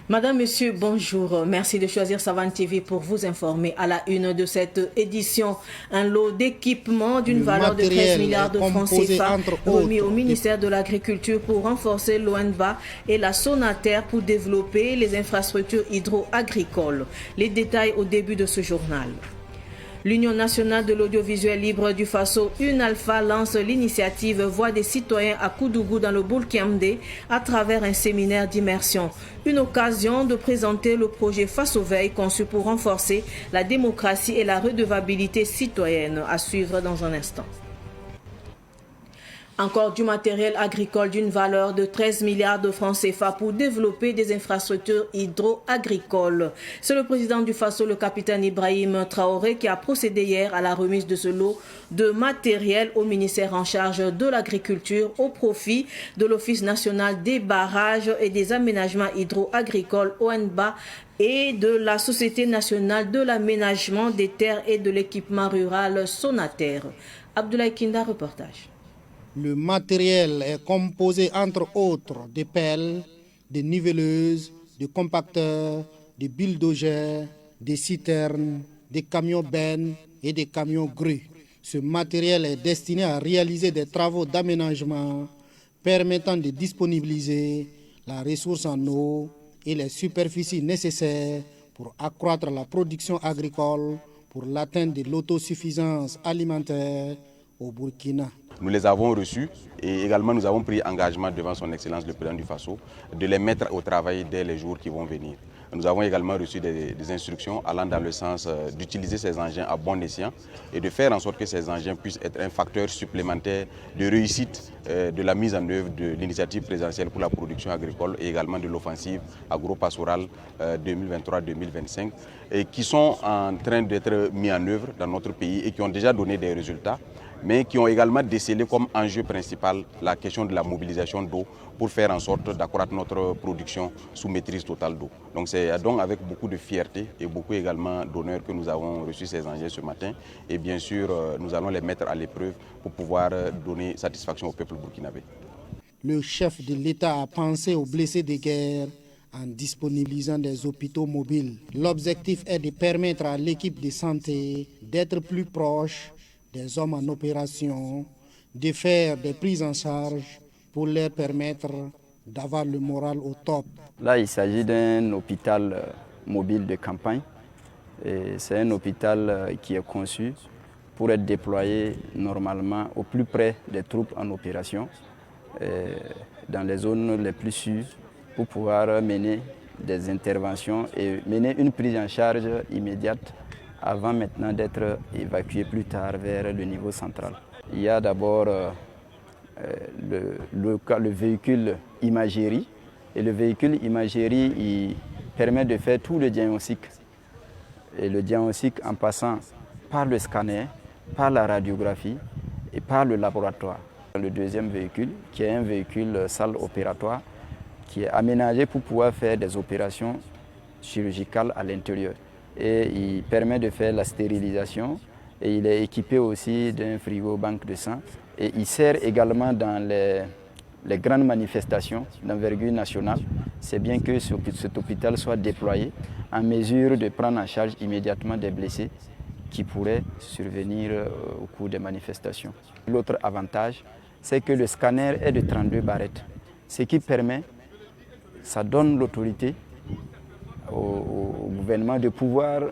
Madame, Monsieur, bonjour. Merci de choisir Savane TV pour vous informer. À la une de cette édition, un lot d'équipements d'une valeur de 13 milliards de francs CFA remis au ministère de l'Agriculture pour renforcer l'ONBA et la Sonater pour développer les infrastructures hydro-agricoles. Les détails au début de ce journal. L'Union nationale de l'audiovisuel libre du Faso, UNALFA, lance l'initiative Voix des citoyens à Koudougou dans le Boulkiamdé à travers un séminaire d'immersion. Une occasion de présenter le projet Faso Veille conçu pour renforcer la démocratie et la redevabilité citoyenne. À suivre dans un instant. Encore du matériel agricole d'une valeur de 13 milliards de francs CFA pour développer des infrastructures hydro-agricoles. C'est le président du Faso, le capitaine Ibrahim Traoré, qui a procédé hier à la remise de ce lot de matériel au ministère en charge de l'agriculture au profit de l'Office national des barrages et des aménagements hydro-agricoles ONBA et de la Société nationale de l'aménagement des terres et de l'équipement rural Sonater. Abdoulaye Kinda, reportage. Le matériel est composé entre autres de pelles, de niveleuses, de compacteurs, de bulldozers, de citernes, de camions bennes et de camions grues. Ce matériel est destiné à réaliser des travaux d'aménagement permettant de disponibiliser la ressource en eau et les superficies nécessaires pour accroître la production agricole pour l'atteinte de l'autosuffisance alimentaire au Burkina. Nous les avons reçus et également nous avons pris engagement devant son Excellence le Président du Faso de les mettre au travail dès les jours qui vont venir. Nous avons également reçu des instructions allant dans le sens d'utiliser ces engins à bon escient et de faire en sorte que ces engins puissent être un facteur supplémentaire de réussite de la mise en œuvre de l'initiative présidentielle pour la production agricole et également de l'offensive agro-pastorale 2023-2025 et qui sont en train d'être mis en œuvre dans notre pays et qui ont déjà donné des résultats, mais qui ont également décelé comme enjeu principal la question de la mobilisation d'eau pour faire en sorte d'accroître notre production sous maîtrise totale d'eau. Donc c'est donc avec beaucoup de fierté et beaucoup également d'honneur que nous avons reçu ces engins ce matin. Et bien sûr, nous allons les mettre à l'épreuve pour pouvoir donner satisfaction au peuple burkinabé. Le chef de l'État a pensé aux blessés de guerre en disponibilisant des hôpitaux mobiles. L'objectif est de permettre à l'équipe de santé d'être plus proche des hommes en opération, de faire des prises en charge pour leur permettre d'avoir le moral au top. Là, il s'agit d'un hôpital mobile de campagne. C'est un hôpital qui est conçu pour être déployé normalement au plus près des troupes en opération, dans les zones les plus sûres, pour pouvoir mener des interventions et mener une prise en charge immédiate avant maintenant d'être évacué plus tard vers le niveau central. Il y a d'abord le véhicule imagerie. Et le véhicule imagerie, il permet de faire tout le diagnostic. Et le diagnostic en passant par le scanner, par la radiographie et par le laboratoire. Le deuxième véhicule, qui est un véhicule salle opératoire, qui est aménagé pour pouvoir faire des opérations chirurgicales à l'intérieur. Et il permet de faire la stérilisation et il est équipé aussi d'un frigo banque de sang et il sert également dans les grandes manifestations d'envergure nationale. C'est bien que cet hôpital soit déployé en mesure de prendre en charge immédiatement des blessés qui pourraient survenir au cours des manifestations. L'autre avantage, c'est que le scanner est de 32 barrettes, ce qui permet, ça donne l'autorité au gouvernement de pouvoir,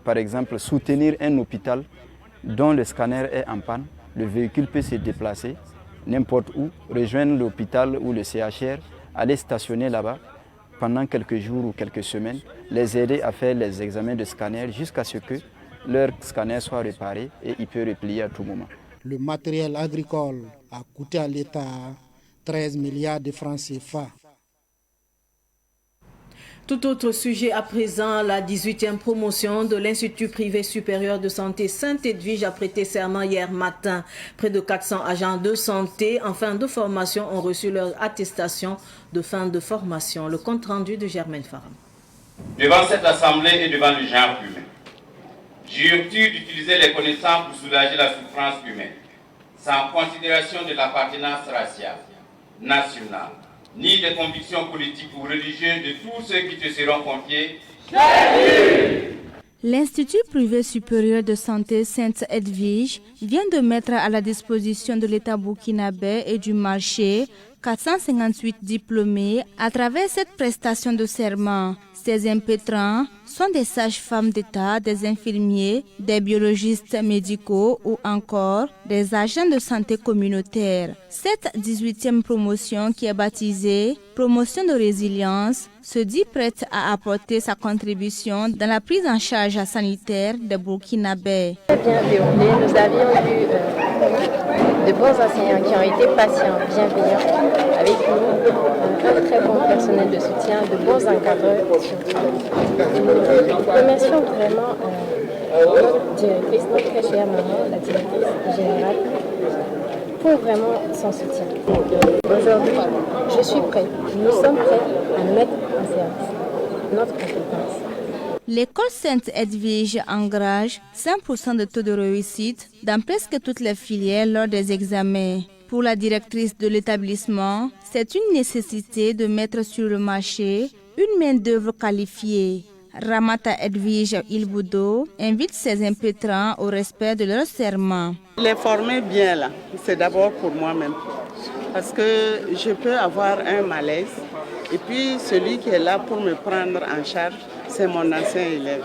par exemple, soutenir un hôpital dont le scanner est en panne. Le véhicule peut se déplacer n'importe où, rejoindre l'hôpital ou le CHR, aller stationner là-bas pendant quelques jours ou quelques semaines, les aider à faire les examens de scanner jusqu'à ce que leur scanner soit réparé et il peut replier à tout moment. Le matériel agricole a coûté à l'État 13 milliards de francs CFA. Tout autre sujet à présent, la 18e promotion de l'Institut privé supérieur de santé Sainte-Edwige a prêté serment hier matin. Près de 400 agents de santé en fin de formation ont reçu leur attestation de fin de formation. Le compte rendu de Germaine Faram. Devant cette assemblée et devant le genre humain, jures-tu d'utiliser les connaissances pour soulager la souffrance humaine, sans considération de l'appartenance raciale, nationale, ni des convictions politiques ou religieuses de tous ceux qui te seront confiés. L'Institut privé supérieur de santé Sainte-Edwige vient de mettre à la disposition de l'État burkinabé et du marché 458 diplômés à travers cette prestation de serment. Ces impétrants sont des sages-femmes d'État, des infirmiers, des biologistes médicaux ou encore des agents de santé communautaire. Cette 18e promotion, qui est baptisée Promotion de résilience, se dit prête à apporter sa contribution dans la prise en charge sanitaire des Burkinabés. Bien déroulé, nous avions eu de bons enseignants qui ont été patients, bienveillants avec nous, un très bon personnel de soutien, de bons encadreurs surtout. Nous remercions vraiment notre directrice, notre très chère maman, la directrice générale, pour vraiment son soutien. Aujourd'hui, je suis prête, nous sommes prêts à mettre en service notre compétence. L'école Sainte-Edwige engage 5% de taux de réussite dans presque toutes les filières lors des examens. Pour la directrice de l'établissement, c'est une nécessité de mettre sur le marché une main-d'œuvre qualifiée. Ramata Edwige Ilboudo invite ses impétrants au respect de leur serment. Les former bien là, c'est d'abord pour moi-même. Parce que je peux avoir un malaise et puis celui qui est là pour me prendre en charge, c'est mon ancien élève.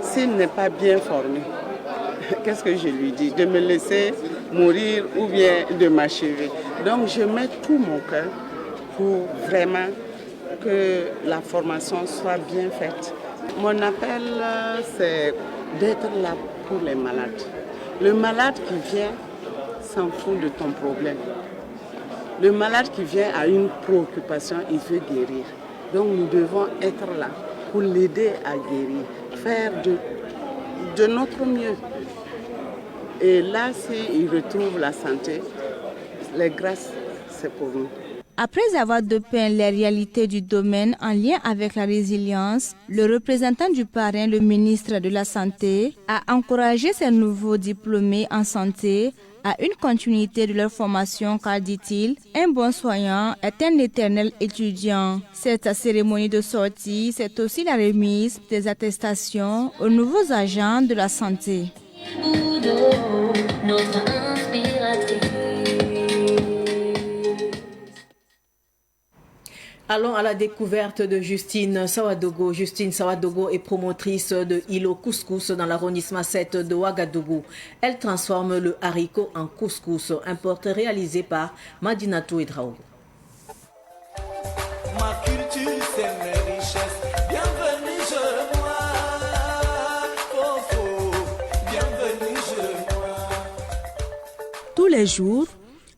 S'il n'est pas bien formé, qu'est-ce que je lui dis? De me laisser mourir ou bien de m'achever. Donc je mets tout mon cœur pour vraiment que la formation soit bien faite. Mon appel, c'est d'être là pour les malades. Le malade qui vient s'en fout de ton problème. Le malade qui vient a une préoccupation, il veut guérir. Donc nous devons être là pour l'aider à guérir, faire de notre mieux. Et là, s'il retrouve la santé, les grâces, c'est pour nous. Après avoir dépeint les réalités du domaine en lien avec la résilience, le représentant du parrain, le ministre de la Santé, a encouragé ces nouveaux diplômés en santé à une continuité de leur formation car, dit-il, un bon soignant est un éternel étudiant. Cette cérémonie de sortie, c'est aussi la remise des attestations aux nouveaux agents de la santé. Allons à la découverte de Justine Sawadogo. Justine Sawadogo est promotrice de Ilo Couscous dans l'arrondissement 7 de Ouagadougou. Elle transforme le haricot en couscous, un portrait réalisé par Madinatou Edraogo. Ma culture, c'est mes richesses. Bienvenue chez moi. Oh, bienvenue chez moi. Tous les jours,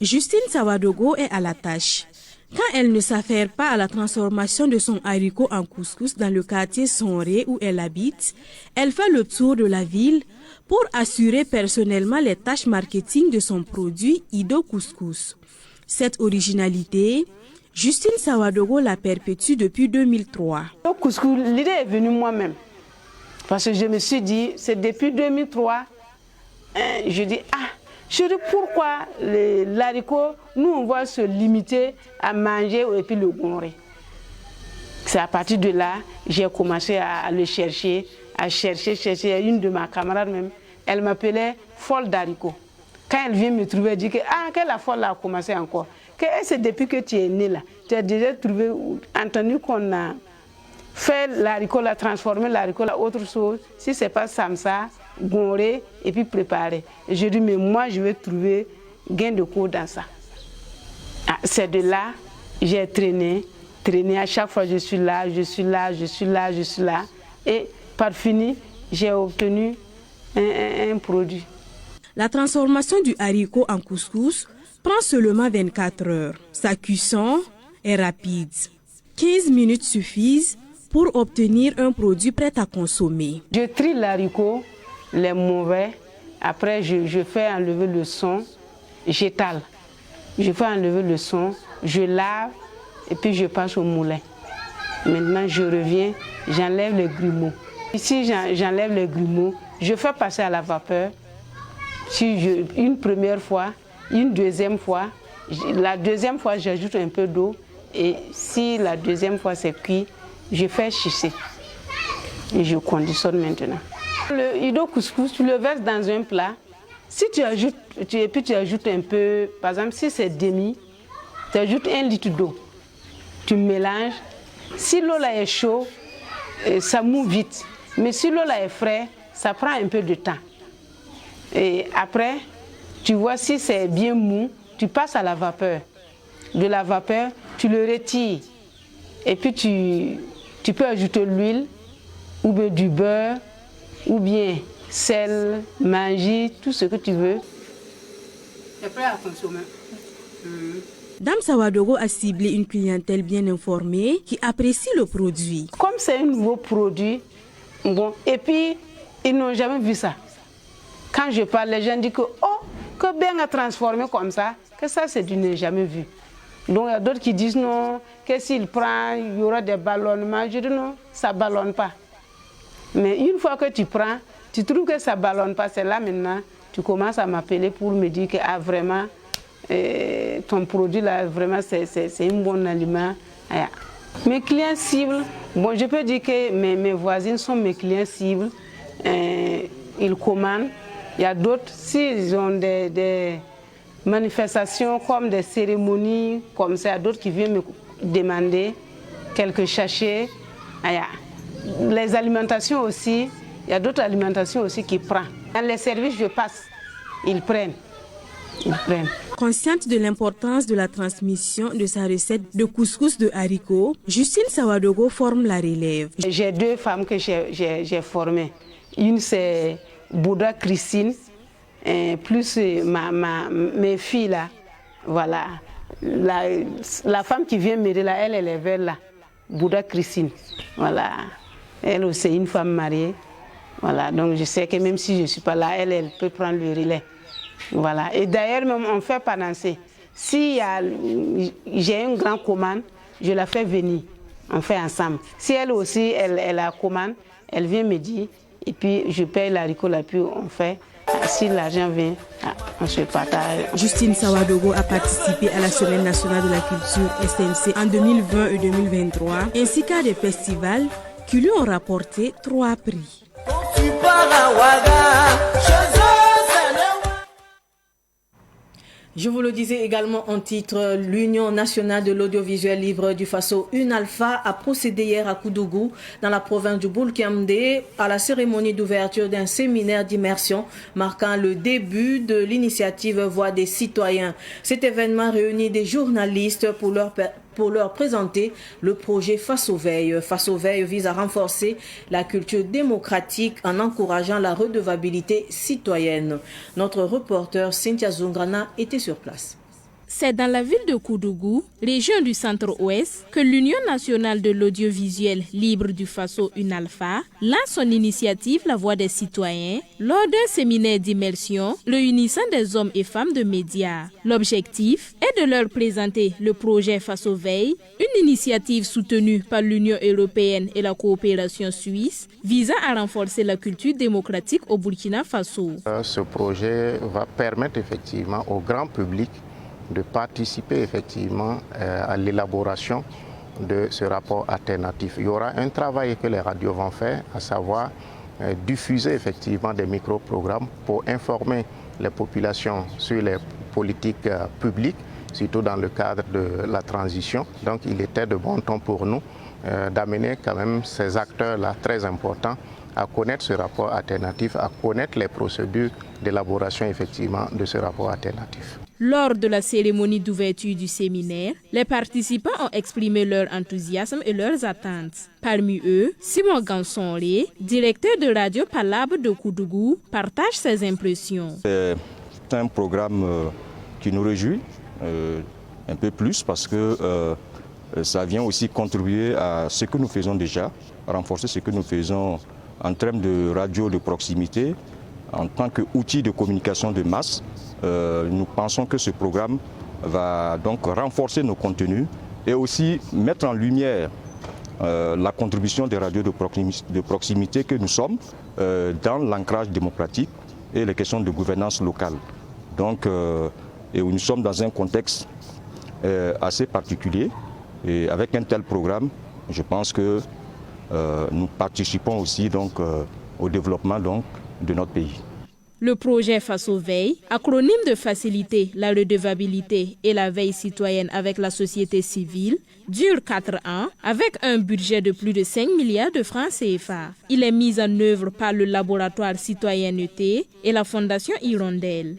Justine Sawadogo est à la tâche. Quand elle ne s'affaire pas à la transformation de son haricot en couscous dans le quartier Sonré où elle habite, elle fait le tour de la ville pour assurer personnellement les tâches marketing de son produit Ido Couscous. Cette originalité, Justine Sawadogo la perpétue depuis 2003. Le couscous, l'idée est venue moi-même. Parce que je me suis dit, c'est depuis 2003, je dis, je dis pourquoi l'haricot, nous on va se limiter à manger et puis le gouré. C'est à partir de là, j'ai commencé à le chercher, à chercher. Une de ma camarade même, elle m'appelait folle d'haricot. Quand elle vient me trouver, elle dit que la folle a commencé encore. C'est depuis que tu es né là. Tu as déjà trouvé, entendu qu'on a fait l'haricot, transformé l'haricot en autre chose. Si ce n'est pas samsa, gouré et puis préparer. Et je dis, mais moi, je vais trouver gain de cours dans ça. C'est de là, j'ai traîné. À chaque fois, je suis là. Et par fini, j'ai obtenu un produit. La transformation du haricot en couscous prend seulement 24 heures. Sa cuisson est rapide. 15 minutes suffisent pour obtenir un produit prêt à consommer. Je trie l'haricot, les mauvais. Après, je fais enlever le son, j'étale. Je fais enlever le son, je lave et puis je passe au moulin. Maintenant, je reviens, j'enlève les grumeaux. Ici, j'enlève les grumeaux, je fais passer à la vapeur. Une première fois, une deuxième fois. La deuxième fois, j'ajoute un peu d'eau et si la deuxième fois c'est cuit, je fais chisser et je conditionne maintenant. Le ido couscous, tu le verses dans un plat. Si tu ajoutes, et puis tu ajoutes un peu, par exemple si c'est demi, tu ajoutes 1 litre d'eau. Tu mélanges. Si l'eau là est chaude, ça mouille vite. Mais si l'eau là est fraîche, ça prend un peu de temps. Et après, tu vois si c'est bien mou, tu passes à la vapeur. De la vapeur, tu le retires. Et puis tu peux ajouter l'huile, ou bien du beurre, ou bien sel, magie, tout ce que tu veux. C'est prêt à consommer. Dame Sawadogo a ciblé une clientèle bien informée qui apprécie le produit. Comme c'est un nouveau produit, bon, et puis ils n'ont jamais vu ça. Quand je parle, les gens disent que oh, que bien à transformer comme ça, que ça c'est du n'ai jamais vu. Donc il y a d'autres qui disent non, que s'il prend, il y aura des ballonnements. Je dis non, ça ne ballonne pas. Mais une fois que tu prends, tu trouves que ça ne ballonne pas, c'est là maintenant, tu commences à m'appeler pour me dire que ah, vraiment, ton produit là, vraiment c'est un bon aliment. Ah, mes clients cibles, bon, je peux dire que mes voisines sont mes clients cibles. Ils commandent. Il y a d'autres, s'ils ont des manifestations comme des cérémonies, comme ça, il y a d'autres qui viennent me demander quelques sachets. Ah, les alimentations aussi, il y a d'autres alimentations aussi qui prennent. Dans les services, je passe, ils prennent. Consciente de l'importance de la transmission de sa recette de couscous de haricots, Justine Sawadogo forme la relève. J'ai 2 femmes que j'ai formées. Une c'est Bouddha Christine, plus mes filles là. Voilà. La femme qui vient m'aider là, elle est vers là. Bouddha Christine. Voilà. Elle aussi une femme mariée. Voilà. Donc je sais que même si je ne suis pas là, elle peut prendre le relais. Voilà. Et d'ailleurs, même on fait panancer. Si j'ai une grande commande, je la fais venir. On fait ensemble. Si elle aussi, elle a commande, elle vient me dire, et puis je paye l'haricot là, puis on fait. Si l'argent vient, on se partage. Justine Sawadogo a participé à la Semaine nationale de la culture SNC en 2020 et 2023, ainsi qu'à des festivals qui lui ont rapporté 3 prix. Je vous le disais également en titre, l'Union nationale de l'audiovisuel libre du Faso, UNALFA, a procédé hier à Koudougou, dans la province du Boulkiamdé, à la cérémonie d'ouverture d'un séminaire d'immersion marquant le début de l'initiative Voix des citoyens. Cet événement réunit des journalistes pour leur présenter le projet Faso Veille. Faso Veille vise à renforcer la culture démocratique en encourageant la redevabilité citoyenne. Notre reporter Cynthia Zungrana était sur place. C'est dans la ville de Koudougou, région du centre-ouest, que l'Union nationale de l'audiovisuel libre du Faso, UNALFA, lance son initiative La Voix des citoyens lors d'un séminaire d'immersion réunissant des hommes et femmes de médias. L'objectif est de leur présenter le projet Faso Veille, une initiative soutenue par l'Union européenne et la coopération suisse visant à renforcer la culture démocratique au Burkina Faso. Ce projet va permettre effectivement au grand public de participer effectivement à l'élaboration de ce rapport alternatif. Il y aura un travail que les radios vont faire, à savoir diffuser effectivement des micro-programmes pour informer les populations sur les politiques publiques, surtout dans le cadre de la transition. Donc il était de bon ton pour nous d'amener quand même ces acteurs-là très importants à connaître ce rapport alternatif, à connaître les procédures d'élaboration effectivement de ce rapport alternatif. Lors de la cérémonie d'ouverture du séminaire, les participants ont exprimé leur enthousiasme et leurs attentes. Parmi eux, Simon Gansonlé, directeur de Radio Palabre de Koudougou, partage ses impressions. C'est un programme qui nous réjouit un peu plus parce que ça vient aussi contribuer à ce que nous faisons déjà, renforcer ce que nous faisons en termes de radio de proximité, en tant qu'outil de communication de masse. Nous pensons que ce programme va donc renforcer nos contenus et aussi mettre en lumière la contribution des radios de proximité que nous sommes dans l'ancrage démocratique et les questions de gouvernance locale. Donc, et où nous sommes dans un contexte assez particulier Et avec un tel programme, je pense que nous participons aussi donc, au développement donc, de notre pays. Le projet Faso Veille, acronyme de faciliter la redevabilité et la veille citoyenne avec la société civile, dure 4 ans avec un budget de plus de 5 milliards de francs CFA. Il est mis en œuvre par le laboratoire Citoyenneté et la Fondation Hirondelle.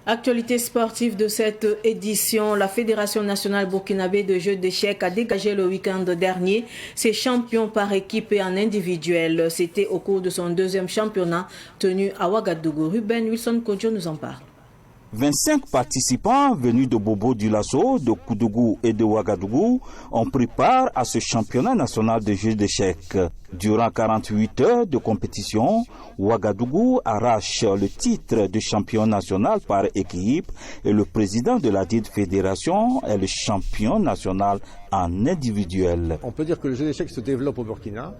Actualité sportive de cette édition, la Fédération nationale burkinabé de jeux d'échecs a dégagé le week-end dernier ses champions par équipe et en individuel. C'était au cours de son deuxième championnat tenu à Ouagadougou. Ruben Wilson Kodjo nous en parle. 25 participants venus de Bobo-Dioulasso, de Koudougou et de Ouagadougou ont pris part à ce championnat national de jeux d'échecs. Durant 48 heures de compétition, Ouagadougou arrache le titre de champion national par équipe et le président de la dite fédération est le champion national en individuel. On peut dire que le jeu d'échecs se développe au Burkina.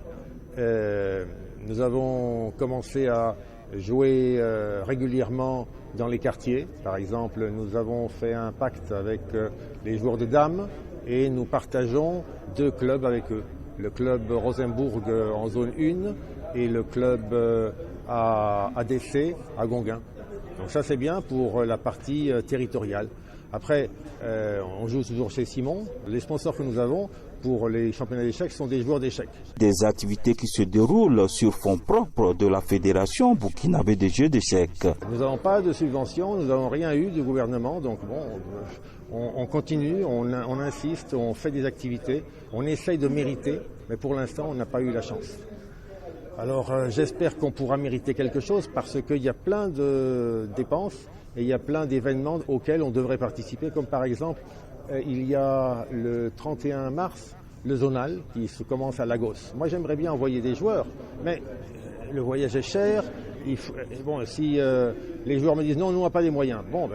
Nous avons commencé à jouer régulièrement dans les quartiers. Par exemple, nous avons fait un pacte avec les joueurs de dames et nous partageons 2 clubs avec eux. Le club Rosenbourg en zone 1 et le club ADC à Gonguin. Donc ça c'est bien pour la partie territoriale. Après, on joue toujours chez Simon. Les sponsors que nous avons pour les championnats d'échecs sont des joueurs d'échecs. Des activités qui se déroulent sur fonds propres de la Fédération burkinabé des jeux d'échecs. Nous n'avons pas de subvention, nous n'avons rien eu du gouvernement, donc bon, on continue, on insiste, on fait des activités, on essaye de mériter, mais pour l'instant on n'a pas eu la chance. Alors j'espère qu'on pourra mériter quelque chose parce qu'il y a plein de dépenses et il y a plein d'événements auxquels on devrait participer, comme par exemple il y a le 31 mars, le zonal qui se commence à Lagos. Moi j'aimerais bien envoyer des joueurs, mais le voyage est cher. Bon, si les joueurs me disent non, nous on n'a pas les moyens. Bon,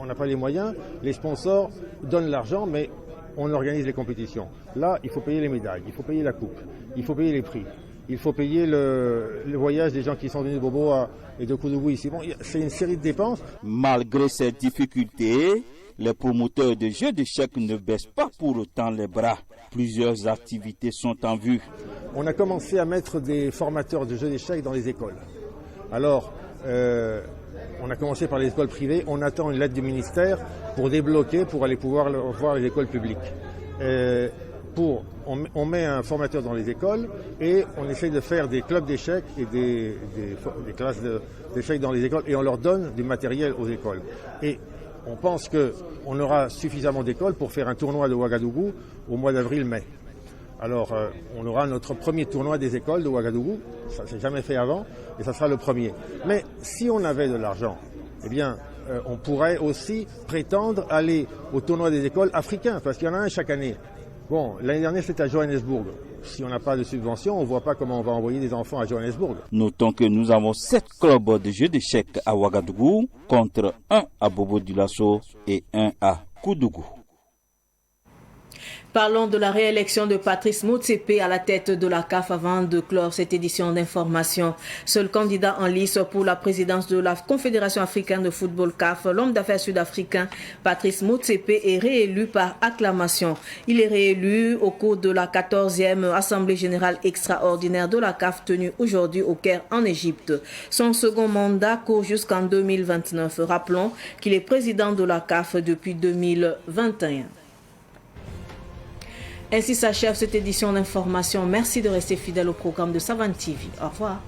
on n'a pas les moyens, les sponsors donnent l'argent, mais on organise les compétitions. Là, il faut payer les médailles, il faut payer la coupe, il faut payer les prix. Il faut payer le voyage des gens qui sont venus de Bobo et de Koudougou ici. Bon, c'est une série de dépenses. Malgré ces difficultés, les promoteurs de jeux d'échecs ne baissent pas pour autant les bras. Plusieurs activités sont en vue. On a commencé à mettre des formateurs de jeux d'échecs dans les écoles. Alors, on a commencé par les écoles privées. On attend une lettre du ministère pour débloquer, pour aller pouvoir voir les écoles publiques. On met un formateur dans les écoles et on essaie de faire des clubs d'échecs et des classes d'échecs dans les écoles et on leur donne du matériel aux écoles. Et on pense qu'on aura suffisamment d'écoles pour faire un tournoi de Ouagadougou au mois d'avril-mai. Alors on aura notre premier tournoi des écoles de Ouagadougou, ça ne s'est jamais fait avant et ça sera le premier. Mais si on avait de l'argent, eh bien on pourrait aussi prétendre aller au tournoi des écoles africains parce qu'il y en a un chaque année. Bon, l'année dernière, c'était à Johannesburg. Si on n'a pas de subvention, on ne voit pas comment on va envoyer des enfants à Johannesburg. Notons que nous avons 7 clubs de jeux d'échecs à Ouagadougou, contre 1 à Bobo-Dioulasso et 1 à Koudougou. Parlons de la réélection de Patrice Motsepe à la tête de la CAF avant de clore cette édition d'information. Seul candidat en lice pour la présidence de la Confédération africaine de football CAF, l'homme d'affaires sud-africain Patrice Motsepe est réélu par acclamation. Il est réélu au cours de la 14e Assemblée générale extraordinaire de la CAF tenue aujourd'hui au Caire en Égypte. Son second mandat court jusqu'en 2029. Rappelons qu'il est président de la CAF depuis 2021. Ainsi s'achève cette édition d'information. Merci de rester fidèle au programme de Savane TV. Au revoir.